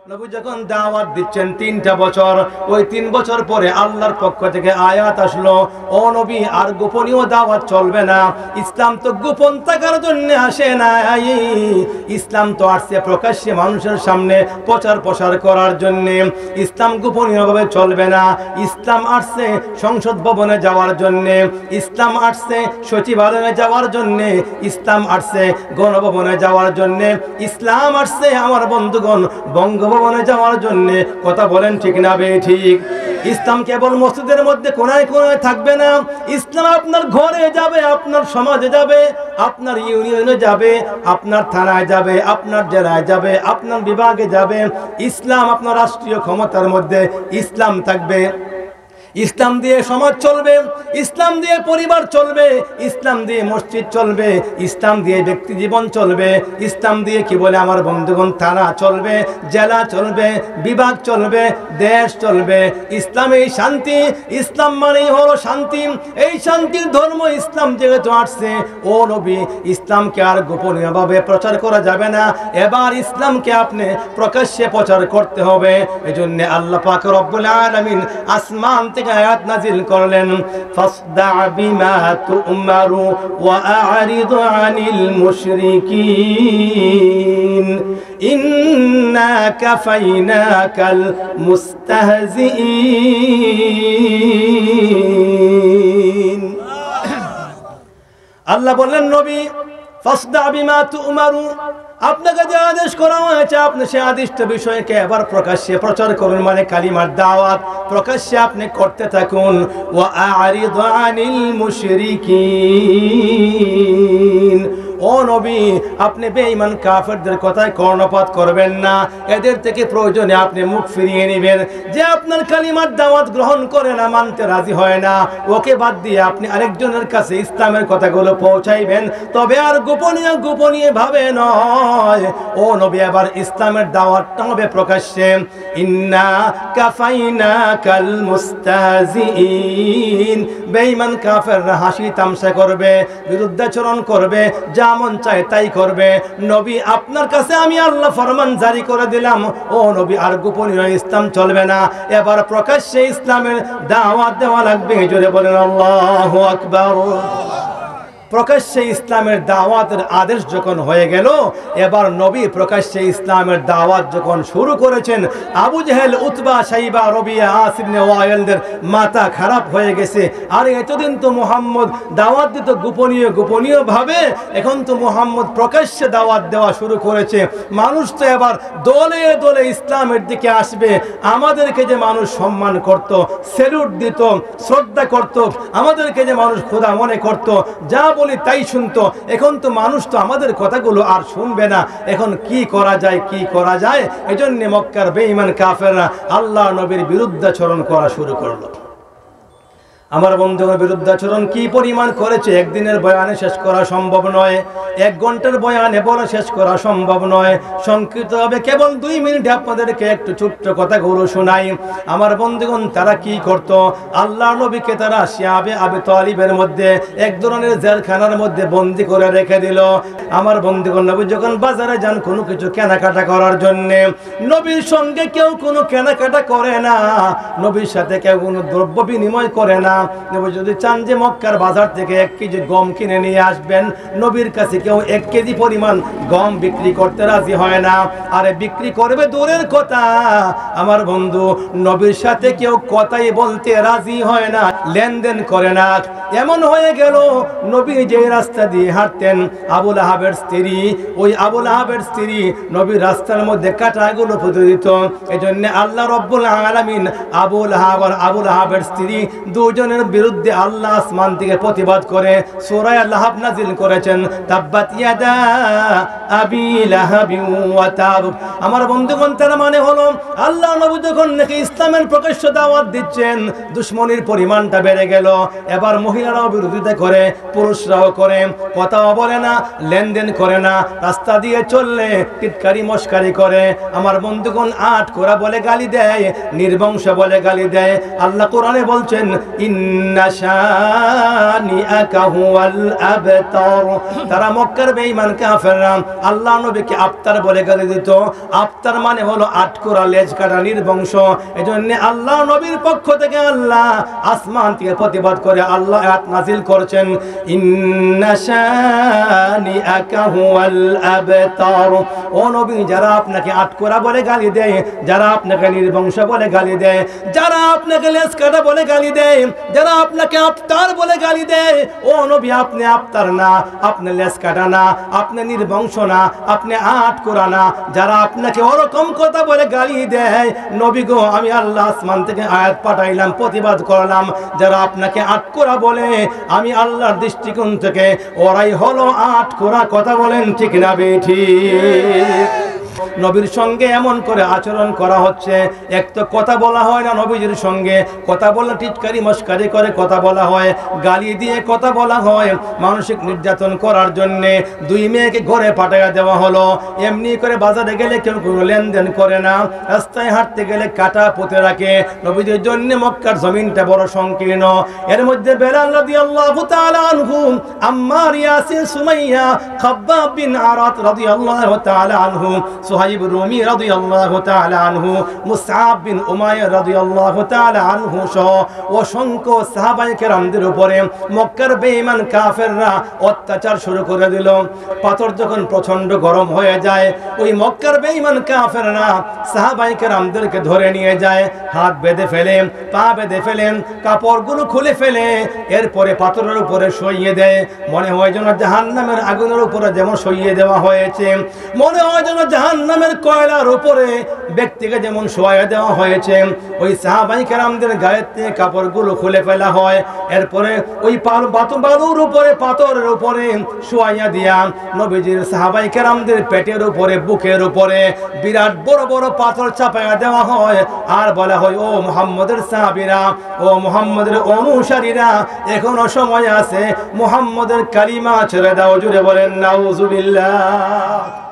নবী যখন দাওয়াত দিচ্ছেন 3টা বছর, ওই 3 বছর পরে আল্লাহর পক্ষ থেকে আয়াত আসলো, ও নবী আর গোপনীয় দাওয়াত চলবে না। ইসলাম তো গোপন থাকার জন্য আসে নাই, ইসলাম তো আসছে প্রকাশ্যে মানুষের সামনে প্রচার প্রসার করার জন্য। ইসলাম গোপনীয়ভাবে চলবে না, ইসলাম আসছে সংসদ ভবনে যাওয়ার জন্য, ইসলাম আসছে সচিবালয়ে যাওয়ার জন্য, ইসলাম আসছে গণভবনে যাওয়ার জন্য, ইসলাম আসছে আমার বন্ধুগণ বঙ্গভবনে যাওয়ার জন্য। কথা বলেন ঠিক না বে ঠিক? ইসলাম কেবল মসজিদের মধ্যে কোনায় কোনায় থাকবে না, ইসলাম আপনার ঘরে যাবে, আপনার সমাজে যাবে, আপনার ইউনিয়নে যাবে, আপনার থানায় যাবে, আপনার জেলায় যাবে, আপনার বিভাগে যাবে। ইসলাম আপনার রাষ্ট্রীয় ক্ষমতার মধ্যে ইসলাম থাকবে। ইসলাম দিয়ে সমাজ চলবে, ইসলাম দিয়ে পরিবার চলবে, ইসলাম দিয়ে মসজিদ চলবে, ইসলাম দিয়ে ব্যক্তি জীবন চলবে, ইসলাম দিয়ে কি বলে আমার বন্ধুগণ থানা চলবে, জেলা চলবে, বিভাগ চলবে, দেশ চলবে। ইসলামেই শান্তি, ইসলাম মানেই হলো শান্তি। এই শান্তির ধর্ম ইসলাম যেহেতু আসছে, ও নবী ইসলামকে আর গোপনীয়ভাবে প্রচার করা যাবে না, এবার ইসলামকে আপনি প্রকাশ্যে প্রচার করতে হবে। এজন্য আল্লাহ পাক রব্বুল আলামিন আসমান থেকে আয়াত নাজিল করলেন, ফাসদা বিমা তুমারু ওয়া আ'রিদ আনিল মুশরিকিন ইন্না কাফাইনাকাল মুস্তাহজিইন। আল্লাহ বললেন, নবী ফাসদা বিমা তুমারু, আপনাকে যে আদেশ করা হয়েছে আপনি সে আদিষ্ট বিষয়কে এবার প্রকাশ্যে প্রচার করুন, মানে কালিমার দাওয়াত প্রকাশ্যে আপনি করতে থাকুন। ওয়া আ'রিদ আনিল মুশরিকিন, ও নবী আপনি বেঈমান কাফেরদের কথায় কর্ণপাত করবেন না, এদের থেকে প্রয়োজনে আপনি মুখ ফিরিয়ে নেবেন। যে আপনার কালিমার দাওয়াত গ্রহণ করে না, মানতে রাজি হয় না, ওকে বাদ দিয়ে আপনি আরেকজনের কাছে ইসলামের কথাগুলো পৌঁছাইবেন, তবে আর গোপনীয় ভাবে নয়। ও নবী এবার ইসলামের দাওয়াতটা হবে প্রকাশ্যে। ইন্না কাফাইনাকাল মুস্তাহজিইন, বেঈমান কাফেররা হাসি তামসা করবে, বিরুদ্ধাচরণ করবে, যা মন চায় তাই করবে। নবী আপনার কাছে আমি আল্লাহ ফরমান জারি করে দিলাম, ও নবী আর গোপনীয় ইসলাম চলবে না, এবার প্রকাশ্যে ইসলামের দাওয়াত দেওয়া লাগবে। জোরে বলেন আল্লাহু আকবার। প্রকাশ্যে ইসলামের দাওয়াতের আদেশ যখন হয়ে গেল, এবার নবী প্রকাশ্যে ইসলামের দাওয়াত যখন শুরু করেছেন, আবু জেহেল, উতবা, শাইবা, রবিয়া, আস ইবনে ওয়াইলদের মাথা খারাপ হয়ে গেছে। আর এতদিন তো মুহাম্মদ দাওয়াত দিত গোপনীয় ভাবে, এখন তো মুহাম্মদ প্রকাশ্যে দাওয়াত দেওয়া শুরু করেছে। মানুষ তো এবার দলে দলে ইসলামের দিকে আসবে। আমাদেরকে যে মানুষ সম্মান করত, স্যালুট দিত, শ্রদ্ধা করত, আমাদেরকে যে মানুষ খোদা মনে করত, যা বলি তাই শুনতো, এখন তো মানুষ তো আমাদের কথাগুলো আর শুনবে না। এখন কি করা যায়? এজন্য মক্কার বেঈমান কাফেররা আল্লাহ নবীর বিরুদ্ধাচরণ করা শুরু করলো। আমার বন্ধুদের বিরুদ্ধাচরণ কি পরিমাণ করেছে একদিনের বয়ানে শেষ করা সম্ভব নয়, 1 ঘন্টার বয়ানে বলা শেষ করা সম্ভব নয়। সংক্ষিপ্ত হবে কেবল 2 মিনিটে আপনাদেরকে একটু ছোট্ট কথাগুলো শোনাই। আমার বন্ধুগণ তারা কি করত, আল্লাহ নবীকে তারা শিয়াবে আবি তালিবের মধ্যে এক ধরনের জেলখানার মধ্যে বন্দী করে রেখে দিল। আমার বন্ধুগণ নবী যখন বাজারে যান কোনো কিছু কেনাকাটা করার জন্য, নবীর সঙ্গে কেউ কোনো কেনাকাটা করে না, নবীর সাথে কেউ কোনো দ্রব্য বিনিময় করে না। নবী যদি চান যে মক্কার বাজার থেকে 1 কেজি গম কিনে নিয়ে আসবেন, নবীর কাছে কেউ 1 কেজি পরিমাণ গম বিক্রি করতে রাজি হয় না। আরে বিক্রি করবে দূরের কথা, আমার বন্ধু নবীর সাথে কেউ কথাই বলতে রাজি হয় না, লেনদেন করে না। এমন হয়ে গেল নবী যে রাস্তা দিয়ে হাঁটতেন, আবু লাহাবের স্ত্রী, ওই আবু লাহাবের স্ত্রী নবীর রাস্তার মধ্যে কাঁটাগুলো পুঁতে দিত। এজন্য আল্লাহ রব্বুল আলামিন আবু লাহাব আর আবু লাহাবের স্ত্রী দুজনের বিরুদ্ধে আল্লাহ আসমান থেকে প্রতিবাদ করে সূরা লাহাব নাজিল করেছেন, তাব্বাত ইয়াদা আবি লাহাবি ওয়া তাব। আমার বন্ধুগণ তার মানে হলো আল্লাহ নবী যখন নাকি ইসলামের প্রকাশ্য দাওয়াত দিচ্ছেন, দুশমনির পরিমাণটা বেড়ে গেল। এবার মহিলা মহিলারাও বিরোধিতা করে, পুরুষরাও করে, কথাও বলে না, লেনদেন করে না, রাস্তা দিয়ে চললে টিটকারি মস্কারি করে, আমার বন্ধুগণ আট করা বলে গালি দেয়, নির্বংশ বলে গালি দেয়। আল্লাহ কোরআনে বলছেন ইন্না শানিআকা হুয়াল আবতার। তারা মক্কার বেঈমান কাফেররা আল্লাহ নবীকে আবতার বলে গালি দিত। আবতার মানে হলো আটকোরা, লেজ কাটা, নির্বংশ। এজন্য আল্লাহ নবীর পক্ষ থেকে আল্লাহ আসমান থেকে প্রতিবাদ করে আল্লাহ আয়াত নাযিল করছেন ইন্না শানিআকা হুয়াল আবতার। ও নবী, যারা আপনাকে আটকোরা বলে গালি দেয়, যারা আপনাকে নির্বংশ বলে গালি দেয়, যারা আপনাকে লেজ কাটা বলে গালি দেয়, যারা আপনাকে আবতার বলে গালি দেয়, ও নবী আপনি আবতার না, আপনি লেজ কাটা না, আপনি নির্বংশ না, আপনি আটকোরা না। যারা আপনাকে ওরকম কথা বলে গালি দেয়, নবী গো আমি আল্লাহ আসমান থেকে আয়াত পাঠাইলাম, প্রতিবাদ করলাম। যারা আপনাকে আটকোরা বলে, আমি আল্লাহর দৃষ্টিকোণ থেকে ওরাই হলো আটকোরা। কথা বলেন ঠিক না বেঠিক? নবীর সঙ্গে এমন করে আচরণ করা হচ্ছে। এক তো কথা বলা হয় না নবীজির সঙ্গে, কথা বলা টিটকারি মস্কারি করে কথা বলা হয়, গালি দিয়ে কথা বলা হয়, মানসিক নির্যাতন করার জন্যে দুই মেয়েকে ঘরে পাঠিয়ে দেওয়া হলো। এমনি করে বাজারে গেলে কেউ কোনো লেনদেন করে না, রাস্তায় হাঁটতে গেলে কাটা পুঁতে রাখে। নবীজির জন্য মক্কার জমিনটা বড় সংকীর্ণ। এর মধ্যে বেলাল রাদিয়াল্লাহু তাআলা আনহু, আম্মার, ইয়াসির, সুমাইয়া, খাব্বাব বিন আরাত রাদিয়াল্লাহু তাআলা আনহু, সুহাইব রুমি রাদিয়াল্লাহু তাআলা আনহু, মুসআব বিন উমাইয়া রাদিয়াল্লাহু তাআলা আনহু সহ অসংখ্য সাহাবায়ে কেরামদের উপরে মক্কার বেঈমান কাফেররা অত্যাচার শুরু করে দিল। পাথর যখন প্রচন্ড গরম হয়ে যায়, ওই মক্কার বেঈমান কাফেররা সাহাবায়ে কেরামদেরকে ধরে নিয়ে যায়, হাত বেঁধে ফেলে, পা বেঁধে ফেলেন, কাপড়গুলো খুলে ফেলে, এরপরে পাথরের উপরে শুইয়ে দেয়। মনে হয় যেন জাহান্নামের আগুনের উপরে যেমন শুইয়ে দেওয়া হয়েছে, মনে হয় যেন জাহান্নামের কয়লার উপরে ব্যক্তিকে যেমন শোয়া দেওয়া হয়েছে। ওই সাহাবায়ে কেরামদের গায়ের থেকে কাপড়গুলো খুলে ফেলা হয়। এরপরে ওই বালুর উপরে, পাথরের উপরে শোয়া দিয়া নবীজির সাহাবায়ে কেরামদের পেটের উপরে, বুকের উপরে বিরাট বড় বড় পাথর চাপায়া দেওয়া হয়। আর বলা হয় ও মুহাম্মদের সাহাবীরা, ও মুহাম্মদের অনুসারীরা, এখনো সময় আছে, মুহাম্মদের কালিমা ছেড়ে দাও। জুড়ে বলেন নাউজুবিল্লাহ।